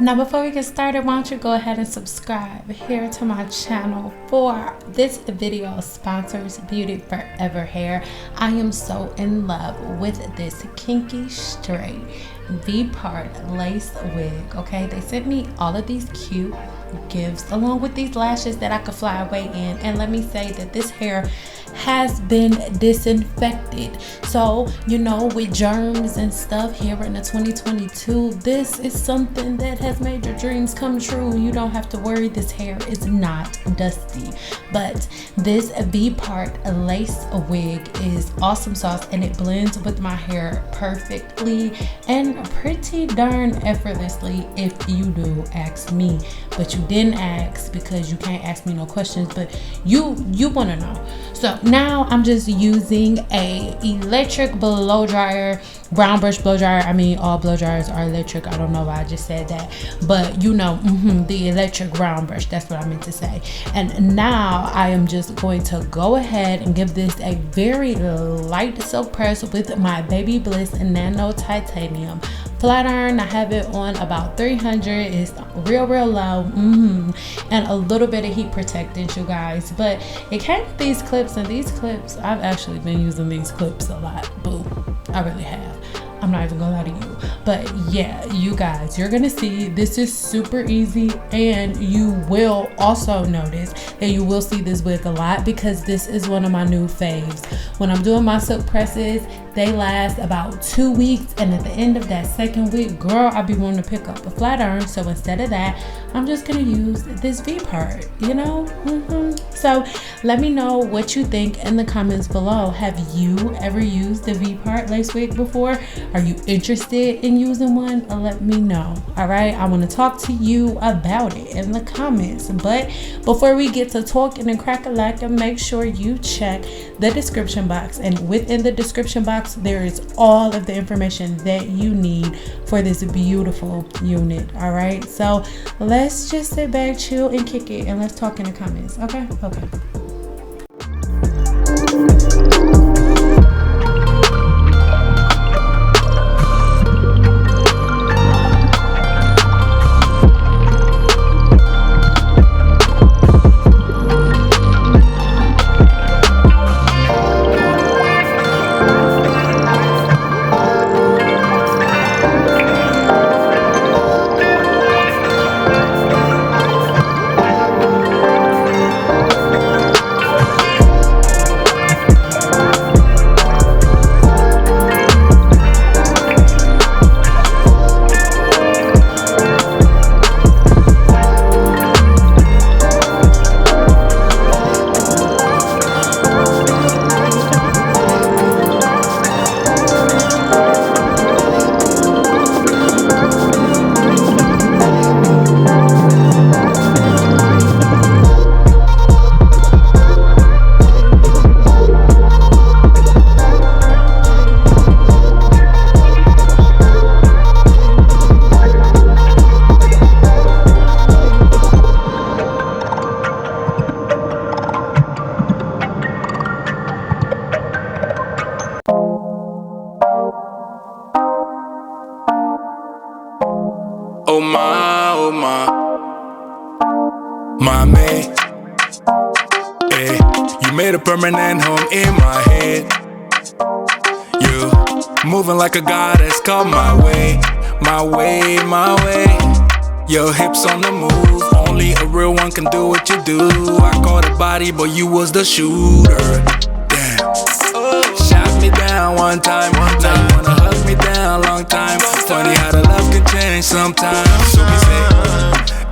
Now before we get started, why don't you go ahead and subscribe here to my channel. For this video sponsors Beauty Forever Hair. I am so in love with this Kinky straight V-part lace wig. Okay, they sent me all of these cute gifts along with these lashes that I could fly away in, and let me say that this hair has been disinfected. So you know, with germs and stuff here in the 2022, this is something that has made your dreams come true. You don't have to worry, this hair is not dusty. But this V-part lace wig is awesome sauce, and it blends with my hair perfectly and pretty darn effortlessly, if you do ask me. But you didn't ask because you can't ask me no questions, but you want to know. So now I'm just using a electric blow dryer, brown brush blow dryer. I mean, all blow dryers are electric. I don't know why I just said that, but you know, the electric round brush, that's what I meant to say. And now I am just going to go ahead and give this a very light silk press with my Baby Bliss Nano Titanium flat iron. I have it on about 300. It's real low, and a little bit of heat protectant, you guys. But it came with these clips, and these clips, I've actually been using these clips a lot. Boo, I really have. I'm not even gonna lie to you. But yeah, you guys, you're gonna see this is super easy, and you will also notice that you will see this wig a lot because this is one of my new faves. When I'm doing my silk presses, they last about 2 weeks, and at the end of that second week, girl, I be wanting to pick up a flat iron. So instead of that, I'm just gonna use this V part, you know. So let me know what you think in the comments below. Have you ever used the V part lace wig before? Are you interested in using one? Let me know. All right, I want to talk to you about it in the comments. But before we get to talking and crack-a-lacking, make sure you check the description box, and within the description box there is all of the information that you need for this beautiful unit. All right, so let's just sit back, chill, and kick it, and let's talk in the comments. Okay. Oh my man, hey, you made a permanent home in my head. You moving like a goddess, come my way. Your hips on the move, only a real one can do what you do. I caught a body, but you was the shooter. Damn, shot me down one time. Now you wanna hug me down, long time. Funny how the love can change sometimes. So we say,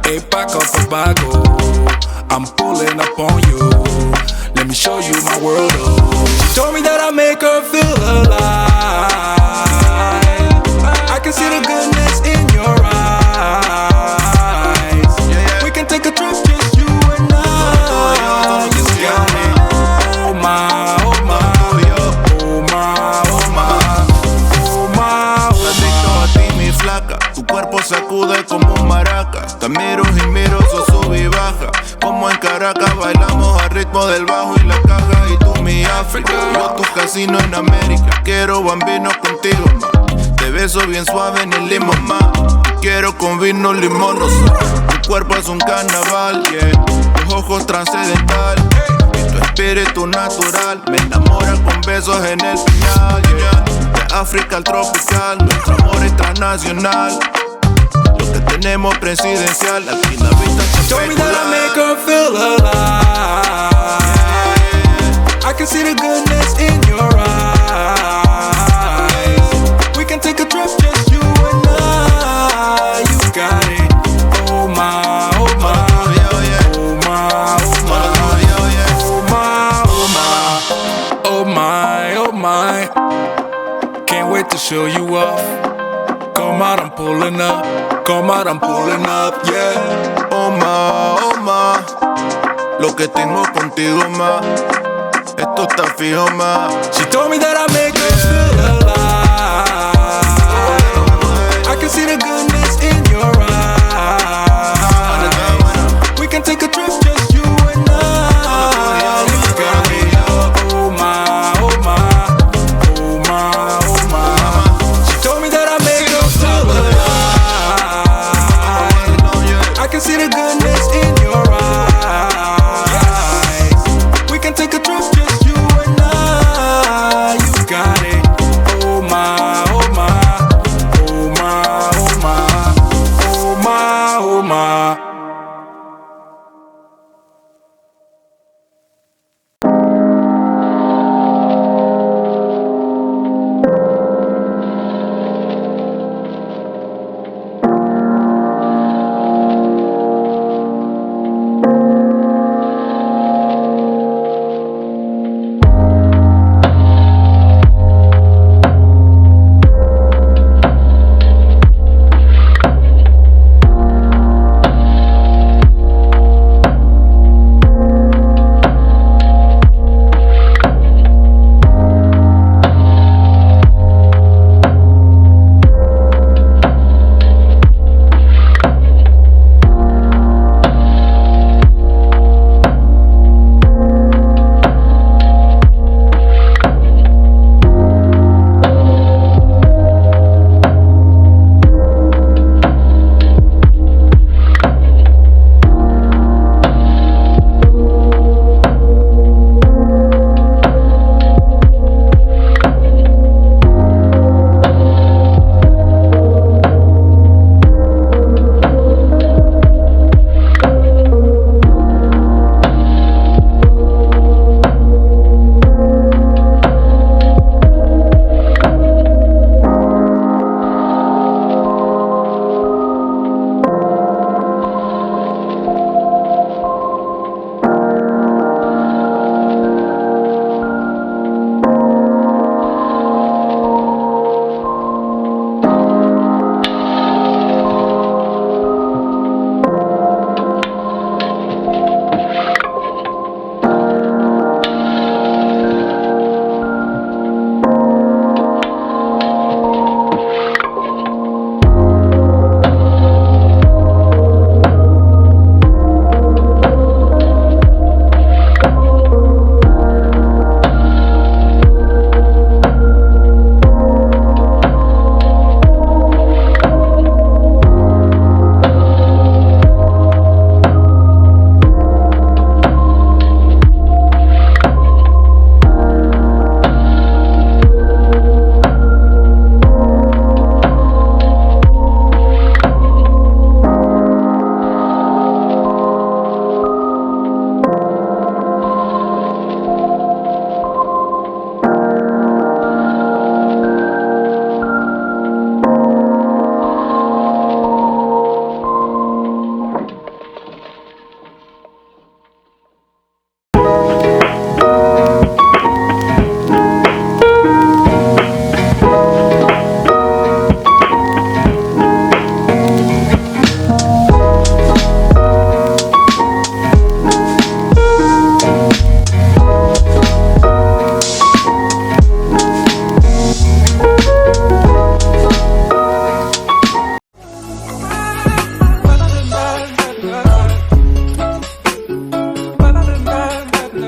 hey, Paco for Bago, I'm pulling up on you. Let me show you my world. She told me that I make her feel alive. I can see the goodness in your eyes. We can take a trip, just you and I. You got me. Oh my, oh my, oh my, oh my, oh my. Adicto a ti, mi flaca. Tu cuerpo sacude como un maraca. Te miro y miro, so sube y baja. Como en Caracas bailamos al ritmo del bajo y la caja. Y tú mi África, yo tu casino en América. Quiero bambinos contigo, ma. Te beso bien suave en el limón, ma. quiero con vino limón. No sé, tu cuerpo es un carnaval, yeah. Tus ojos trascendental y tu espíritu natural. Me enamora con besos en el final, yeah. De África al tropical, nuestro amor es transnacional. Lo que tenemos presidencial, aquí la vista es Told me that I especular. make her feel alive. I can see the goodness in your eyes. We can take a trip, just you and I. You got it. Oh my, oh my. Oh my, oh my. Oh my, oh my. Oh my, oh my. Can't wait to show you off. Come out, I'm pulling up. Come out, I'm pulling up, yeah. Oh ma, lo que tengo contigo ma, esto está fijo ma. She told me that I make her feel alive. I can see the goodness in your eyes. We can take a trip, just you and I. You got me up, oh my, oh my. Oh my, oh my. She told me that I make her feel alive. I can see the goodness in your eyes. We can take a trip, just you and I. You got it. Oh my, oh my. Oh my, oh my. Oh my, oh my.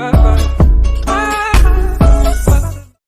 Bye.